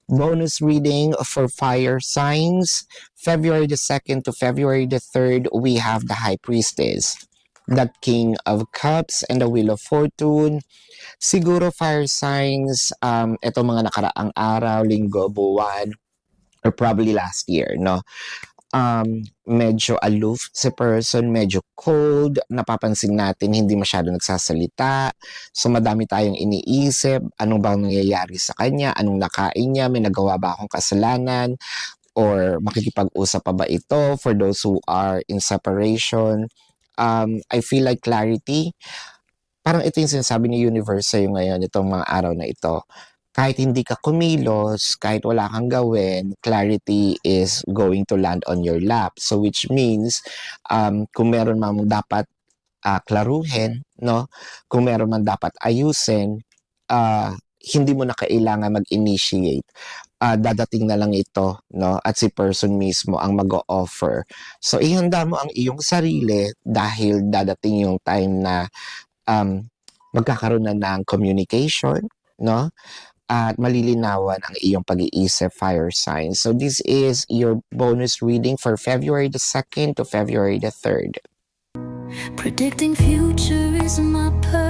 Bonus reading for fire signs. February the 2nd to February the 3rd, we have the High Priestess, the King of Cups, and the Wheel of Fortune. Siguro fire signs, ito mga nakaraang araw, linggo, buwan, or probably last year, no? Medyo aloof si person, medyo cold, napapansin natin hindi masyado nagsasalita. So madami tayong iniisip, anong bang nangyayari sa kanya, anong nakain niya, may nagawa ba akong kasalanan, or makikipag-usap pa ba ito for those who are in separation. I feel like clarity, parang ito yung sinasabi ni universe sa'yo ngayon, itong mga araw na ito. Kahit hindi ka kumilos, kahit wala kang gawin, clarity is going to land on your lap. So which means, kung meron mang dapat klaruhin, no? Kung meron man dapat ayusin, hindi mo na kailangan mag-initiate. Dadating na lang ito, no? At si person mismo ang mag-o-offer. So ihanda mo ang iyong sarili dahil dadating yung time na magkakaroon na ng communication, no? At malilinawan ang iyong pag-iisip, fire signs. So this is your bonus reading for February the 2nd to February the 3rd. Predicting future isn't my purpose.